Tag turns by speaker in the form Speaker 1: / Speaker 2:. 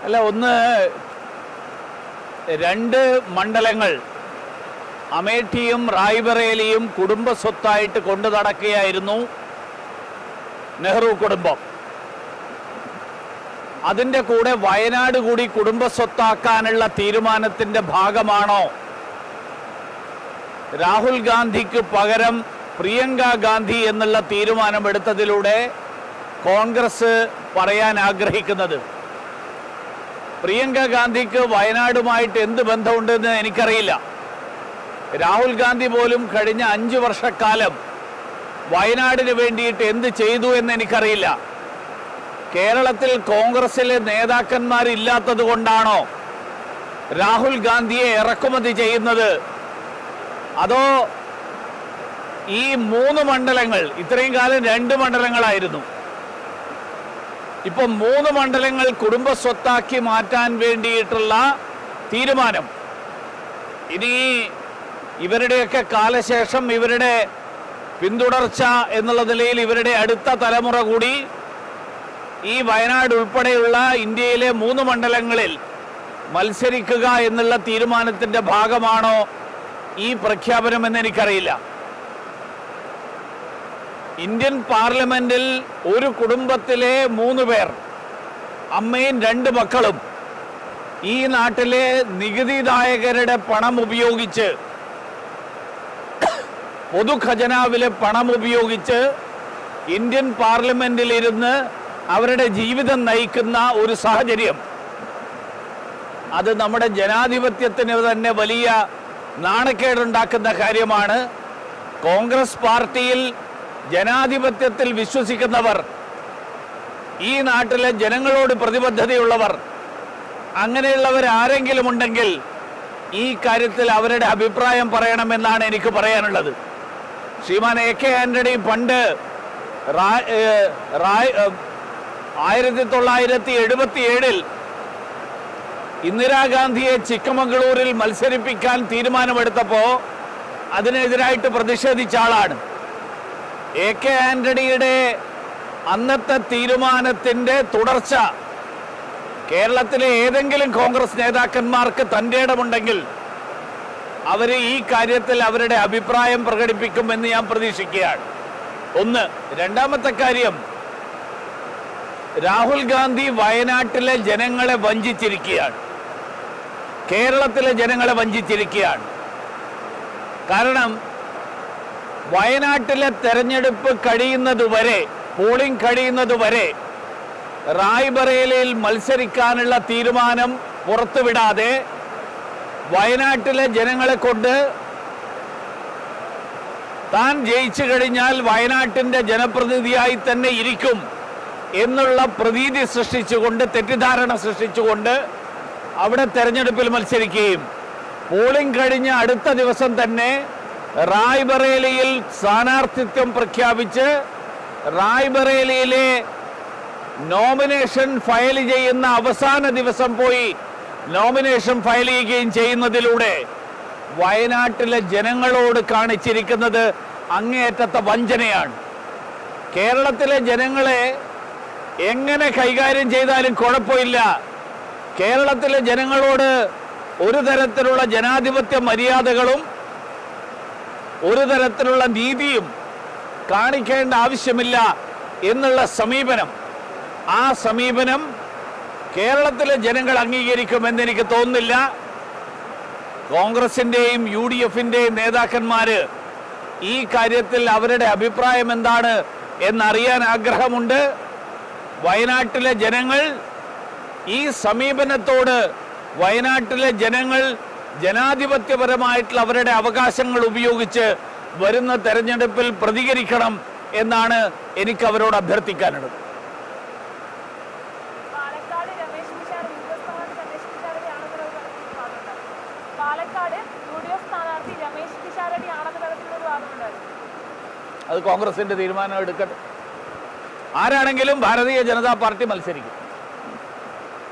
Speaker 1: അല്ല, ഒന്ന് രണ്ട് മണ്ഡലങ്ങൾ അമേഠിയും റായ്ബറേലിയും കുടുംബ സ്വത്തായിട്ട് കൊണ്ടു നടക്കുകയായിരുന്നു നെഹ്റു കുടുംബം. അതിൻ്റെ കൂടെ വയനാട് കൂടി കുടുംബ സ്വത്താക്കാനുള്ള തീരുമാനത്തിൻ്റെ ഭാഗമാണോ രാഹുൽ ഗാന്ധിക്ക് പകരം പ്രിയങ്ക ഗാന്ധി എന്നുള്ള തീരുമാനമെടുത്തതിലൂടെ കോൺഗ്രസ് പറയാൻ ആഗ്രഹിക്കുന്നത്? പ്രിയങ്ക ഗാന്ധിക്ക് വയനാടുമായിട്ട് എന്ത് ബന്ധമുണ്ടെന്ന് എനിക്കറിയില്ല. രാഹുൽ ഗാന്ധി പോലും കഴിഞ്ഞ 5 വർഷക്കാലം വയനാടിന് വേണ്ടിയിട്ട് എന്ത് ചെയ്തു എന്ന് എനിക്കറിയില്ല. കേരളത്തിൽ കോൺഗ്രസിലെ നേതാക്കന്മാരില്ലാത്തത് കൊണ്ടാണോ രാഹുൽ ഗാന്ധിയെ ഇറക്കുമതി ചെയ്യുന്നത്? അതോ ഈ 3 മണ്ഡലങ്ങൾ, ഇത്രയും കാലം 2 മണ്ഡലങ്ങളായിരുന്നു, ഇപ്പം 3 മണ്ഡലങ്ങൾ കുടുംബ സ്വത്താക്കി മാറ്റാൻ വേണ്ടിയിട്ടുള്ള തീരുമാനം, ഇനി ഇവരുടെയൊക്കെ കാലശേഷം ഇവരുടെ പിന്തുടർച്ച എന്നുള്ള നിലയിൽ ഇവരുടെ അടുത്ത തലമുറ കൂടി ഈ വയനാട് ഉൾപ്പെടെയുള്ള ഇന്ത്യയിലെ 3 മണ്ഡലങ്ങളിൽ മത്സരിക്കുക എന്നുള്ള തീരുമാനത്തിൻ്റെ ഭാഗമാണോ ഈ പ്രഖ്യാപനം എന്ന് എനിക്കറിയില്ല. ഇന്ത്യൻ പാർലമെന്റിൽ ഒരു കുടുംബത്തിലെ 3 പേർ, അമ്മയും 2 മക്കളും, ഈ നാട്ടിലെ നികുതിദായകരുടെ പണം ഉപയോഗിച്ച്, പൊതുഖജനാവിലെ പണം ഉപയോഗിച്ച് ഇന്ത്യൻ പാർലമെന്റിൽ ഇരുന്ന് അവരുടെ ജീവിതം നയിക്കുന്ന ഒരു സാഹചര്യം, അത് നമ്മുടെ ജനാധിപത്യത്തിന് തന്നെ വലിയ നാണക്കേടുണ്ടാക്കുന്ന കാര്യമാണ്. കോൺഗ്രസ് പാർട്ടിയിൽ ജനാധിപത്യത്തിൽ വിശ്വസിക്കുന്നവർ, ഈ നാട്ടിലെ ജനങ്ങളോട് പ്രതിബദ്ധതയുള്ളവർ, അങ്ങനെയുള്ളവർ ആരെങ്കിലും ഉണ്ടെങ്കിൽ ഈ കാര്യത്തിൽ അവരുടെ അഭിപ്രായം പറയണമെന്നാണ് എനിക്ക് പറയാനുള്ളത്. ശ്രീമാൻ AK ആന്റണി പണ്ട് 1977 ഇന്ദിരാഗാന്ധിയെ ചിക്കമംഗളൂരിൽ മത്സരിപ്പിക്കാൻ തീരുമാനമെടുത്തപ്പോൾ അതിനെതിരായിട്ട് പ്രതിഷേധിച്ച ആളാണ്. AK ആന്റണിയുടെ അന്നത്തെ തീരുമാനത്തിൻ്റെ തുടർച്ച കേരളത്തിലെ ഏതെങ്കിലും കോൺഗ്രസ് നേതാക്കന്മാർക്ക് തൻ്റെ ഇടമുണ്ടെങ്കിൽ അവർ ഈ കാര്യത്തിൽ അവരുടെ അഭിപ്രായം പ്രകടിപ്പിക്കുമെന്ന് ഞാൻ പ്രതീക്ഷിക്കുകയാണ്. ഒന്ന്. രണ്ടാമത്തെ കാര്യം, രാഹുൽ ഗാന്ധി വയനാട്ടിലെ ജനങ്ങളെ വഞ്ചിച്ചിരിക്കുകയാണ്, കേരളത്തിലെ ജനങ്ങളെ വഞ്ചിച്ചിരിക്കുകയാണ്. കാരണം വയനാട്ടിലെ തെരഞ്ഞെടുപ്പ് കഴിയുന്നതുവരെ, പോളിംഗ് കഴിയുന്നതുവരെ റായ്ബറേലിയിൽ മത്സരിക്കാനുള്ള തീരുമാനം പുറത്തുവിടാതെ വയനാട്ടിലെ ജനങ്ങളെ കൊണ്ട് താൻ ജയിച്ചു കഴിഞ്ഞാൽ വയനാട്ടിൻ്റെ ജനപ്രതിനിധിയായി തന്നെ ഇരിക്കും എന്നുള്ള പ്രതീതി സൃഷ്ടിച്ചുകൊണ്ട്, തെറ്റിദ്ധാരണ സൃഷ്ടിച്ചുകൊണ്ട് അവിടെ തെരഞ്ഞെടുപ്പിൽ മത്സരിക്കുകയും പോളിംഗ് കഴിഞ്ഞ അടുത്ത ദിവസം തന്നെ റായ്ബറേലിയിൽ സ്ഥാനാർത്ഥിത്വം പ്രഖ്യാപിച്ച് റായ്ബറേലിയിലെ നോമിനേഷൻ ഫയൽ ചെയ്യുന്ന അവസാന ദിവസം പോയി നോമിനേഷൻ ഫയൽ ചെയ്യുകയും ചെയ്യുന്നതിലൂടെ വയനാട്ടിലെ ജനങ്ങളോട് കാണിച്ചിരിക്കുന്നത് അങ്ങേയറ്റത്തെ വഞ്ചനയാണ്. കേരളത്തിലെ ജനങ്ങളെ എങ്ങനെ കൈകാര്യം ചെയ്താലും കുഴപ്പമില്ല, കേരളത്തിലെ ജനങ്ങളോട് ഒരു തരത്തിലുള്ള ജനാധിപത്യ മര്യാദകളും ഒരു തരത്തിലുള്ള നീതിയും കാണിക്കേണ്ട ആവശ്യമില്ല എന്നുള്ള സമീപനം, ആ സമീപനം കേരളത്തിലെ ജനങ്ങൾ അംഗീകരിക്കുമെന്ന് എനിക്ക് തോന്നുന്നില്ല. കോൺഗ്രസിൻ്റെയും UDFിൻ്റെയും നേതാക്കന്മാർ ഈ കാര്യത്തിൽ അവരുടെ അഭിപ്രായം എന്താണ് എന്നറിയാൻ ആഗ്രഹമുണ്ട്. വയനാട്ടിലെ ജനങ്ങൾ ഈ സമീപനത്തോട്, വയനാട്ടിലെ ജനങ്ങൾ ജനാധിപത്യപരമായിട്ടുള്ള അവരുടെ അവകാശങ്ങൾ ഉപയോഗിച്ച് വരുന്ന തെരഞ്ഞെടുപ്പിൽ പ്രതികരിക്കണം എന്നാണ് എനിക്ക് അവരോട് അഭ്യർത്ഥിക്കാനുള്ളത്. അത് കോൺഗ്രസിന്റെ തീരുമാനം എടുക്കട്ടെ. ആരാണെങ്കിലും ഭാരതീയ ജനതാ പാർട്ടി മത്സരിക്കും.